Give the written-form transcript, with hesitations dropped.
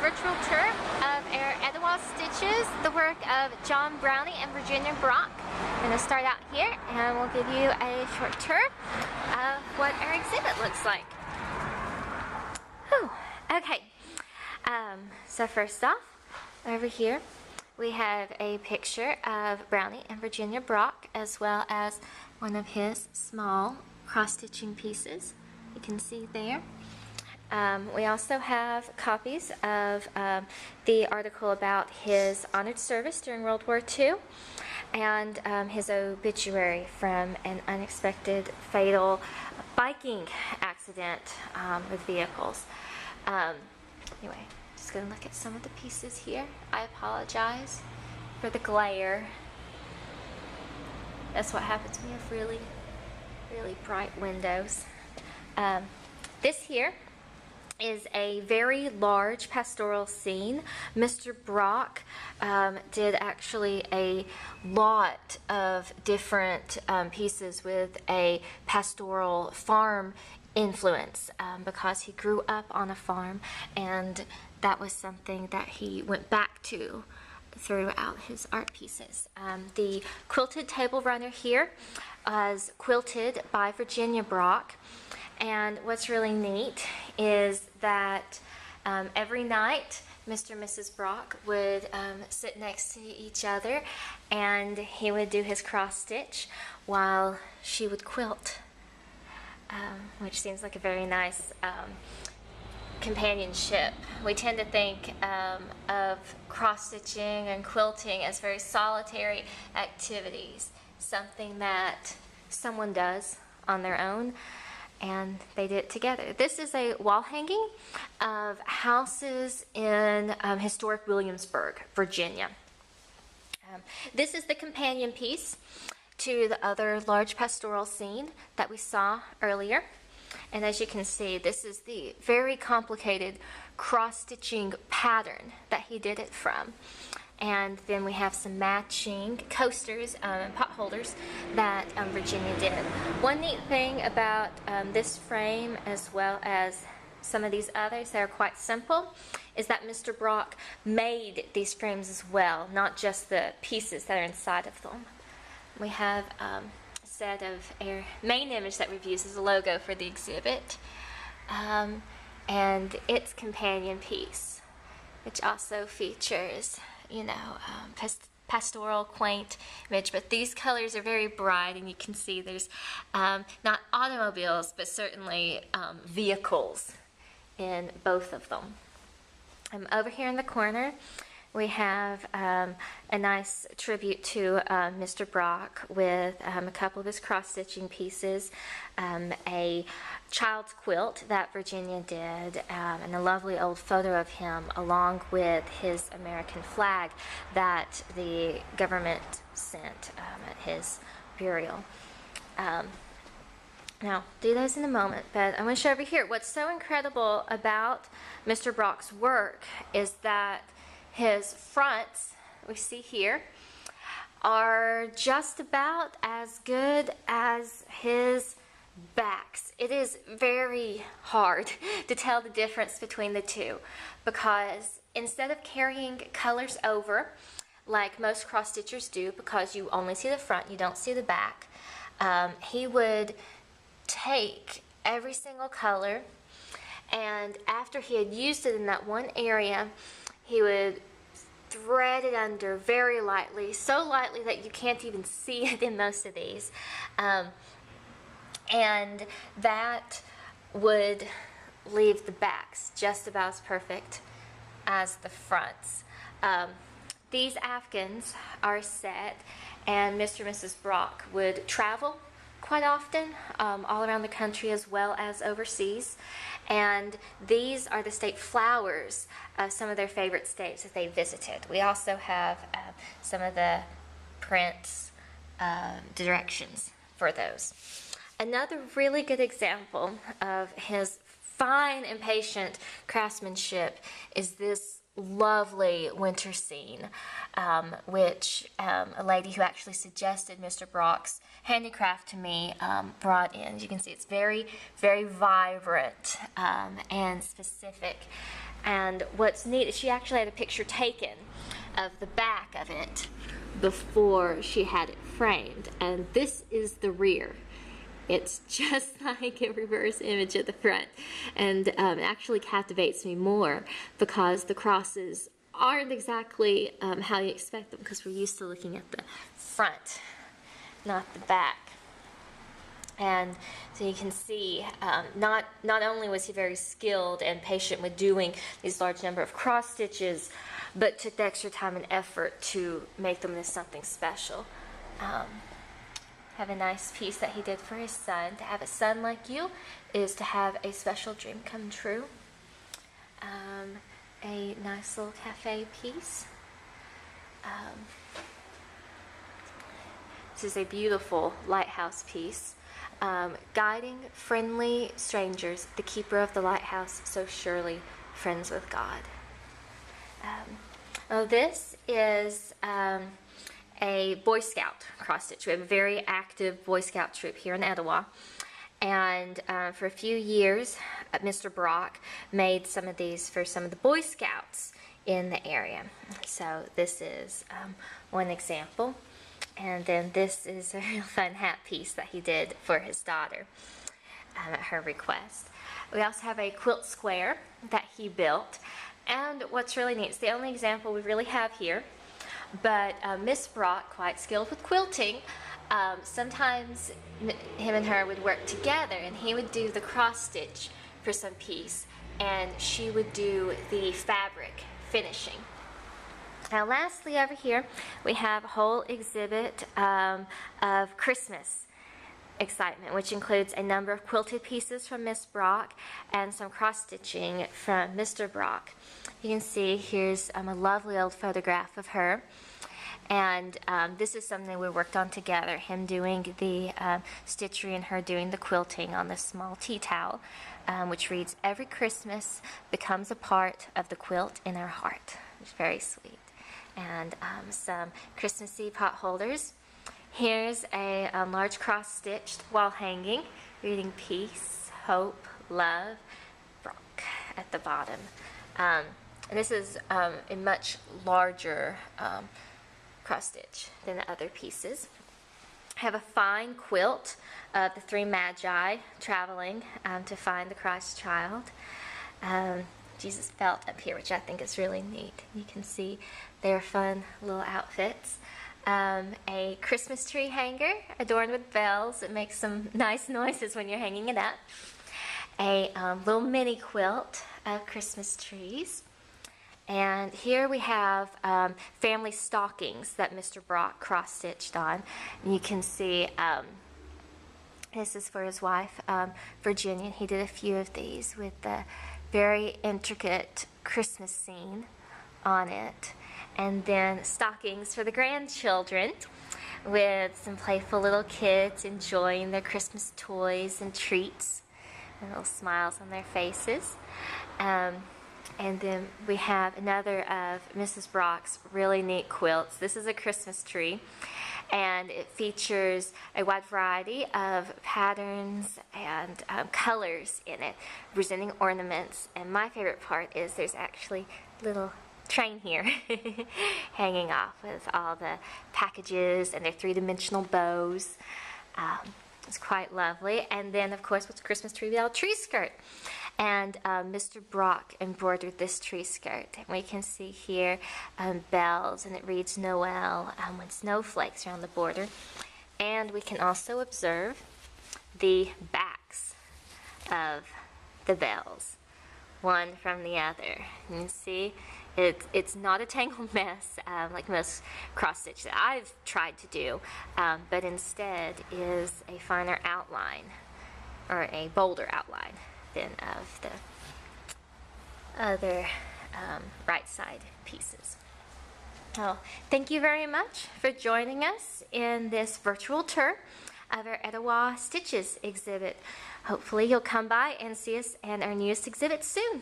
virtual tour of our Etowah Stitches, the work of John Brownie and Virginia Brock. I'm going to start out here and we'll give you a short tour of what our exhibit looks like. Whew. Okay, so first off, over here we have a picture of Brownie and Virginia Brock, as well as one of his small cross-stitching pieces. You can see there. We also have copies of the article about his honored service during World War II and his obituary from an unexpected fatal biking accident with vehicles. Anyway, just going to look at some of the pieces here. I apologize for the glare. That's what happens when you have really, really bright windows. This here is a very large pastoral scene. Mr. Brock did actually a lot of different pieces with a pastoral farm influence because he grew up on a farm, and that was something that he went back to throughout his art pieces. The quilted table runner here was quilted by Virginia Brock. And what's really neat is that every night Mr. and Mrs. Brock would sit next to each other, and he would do his cross stitch while she would quilt, which seems like a very nice companionship. We tend to think of cross stitching and quilting as very solitary activities, something that someone does on their own, and they did it together. This is a wall hanging of houses in historic Williamsburg, Virginia. This is the companion piece to the other large pastoral scene that we saw earlier. And as you can see, this is the very complicated cross-stitching pattern that he did it from. And then we have some matching coasters and pot holders that Virginia did. One neat thing about this frame, as well as some of these others that are quite simple, is that Mr. Brock made these frames as well, not just the pieces that are inside of them. We have a set of our main image that we've used as a logo for the exhibit, and its companion piece, which also features, you know, pastoral, quaint image, but these colors are very bright, and you can see there's not automobiles, but certainly vehicles in both of them. Over here in the corner, we have a nice tribute to Mr. Brock with a couple of his cross-stitching pieces, a child's quilt that Virginia did, and a lovely old photo of him along with his American flag that the government sent at his burial. Now, do those in a moment, but I'm going to show over here. What's so incredible about Mr. Brock's work is that his fronts, we see here, are just about as good as his backs. It is very hard to tell the difference between the two, because instead of carrying colors over like most cross stitchers do, because you only see the front, you don't see the back, he would take every single color, and after he had used it in that one area, he would thread it under very lightly, so lightly that you can't even see it in most of these. And that would leave the backs just about as perfect as the fronts. These afghans are set, and Mr. and Mrs. Brock would travel quite often all around the country as well as overseas, and these are the state flowers of some of their favorite states that they visited. We also have some of the prints directions for those. Another really good example of his fine and patient craftsmanship is this lovely winter scene, which a lady who actually suggested Mr. Brock's handicraft to me brought in. As you can see, it's very, very vibrant and specific. And what's neat is she actually had a picture taken of the back of it before she had it framed. And this is the rear. It's just like a reverse image at the front, and it actually captivates me more because the crosses aren't exactly how you expect them, because we're used to looking at the front, not the back. And so you can see, not only was he very skilled and patient with doing these large number of cross stitches, but took the extra time and effort to make them into something special. Have a nice piece that he did for his son. To have a son like you is to have a special dream come true. A nice little cafe piece. This is a beautiful lighthouse piece. Guiding friendly strangers, the keeper of the lighthouse, so surely friends with God. This is a Boy Scout cross stitch. We have a very active Boy Scout troop here in Etowah, and for a few years Mr. Brock made some of these for some of the Boy Scouts in the area. So this is one example, and then this is a real fun hat piece that he did for his daughter at her request. We also have a quilt square that he built, and what's really neat, it's the only example we really have here, but Miss Brock, quite skilled with quilting, sometimes him and her would work together, and he would do the cross stitch for some piece, and she would do the fabric finishing. Now lastly over here we have a whole exhibit of Christmas excitement, which includes a number of quilted pieces from Miss Brock and some cross stitching from Mr. Brock. You can see here's a lovely old photograph of her, and this is something we worked on together, him doing the stitchery and her doing the quilting on this small tea towel, which reads, "Every Christmas becomes a part of the quilt in our heart." It's very sweet. And some Christmassy pot holders. Here's a large cross-stitched wall hanging, reading "Peace, Hope, Love, Brock" at the bottom. And this is a much larger cross-stitch than the other pieces. I have a fine quilt of the three magi traveling to find the Christ child. Jesus felt up here, which I think is really neat. You can see their fun little outfits. A Christmas tree hanger adorned with bells. It makes some nice noises when you're hanging it up. A little mini quilt of Christmas trees. And here we have family stockings that Mr. Brock cross-stitched on. And you can see this is for his wife, Virginia. He did a few of these with the very intricate Christmas scene on it. And then stockings for the grandchildren with some playful little kids enjoying their Christmas toys and treats, and little smiles on their faces. And then we have another of Mrs. Brock's really neat quilts. This is a Christmas tree, and it features a wide variety of patterns and colors in it, presenting ornaments. And my favorite part is there's actually little train here hanging off with all the packages and their three-dimensional bows. It's quite lovely. And then, of course, what's a Christmas tree without a tree skirt? And Mr. Brock embroidered this tree skirt. And we can see here bells, and it reads Noel with snowflakes around the border. And we can also observe the backs of the bells, one from the other. You can see it's not a tangled mess like most cross-stitch that I've tried to do, but instead is a finer outline, or a bolder outline than of the other right side pieces. Well, thank you very much for joining us in this virtual tour of our Etowah Stitches exhibit. Hopefully you'll come by and see us in our newest exhibit soon.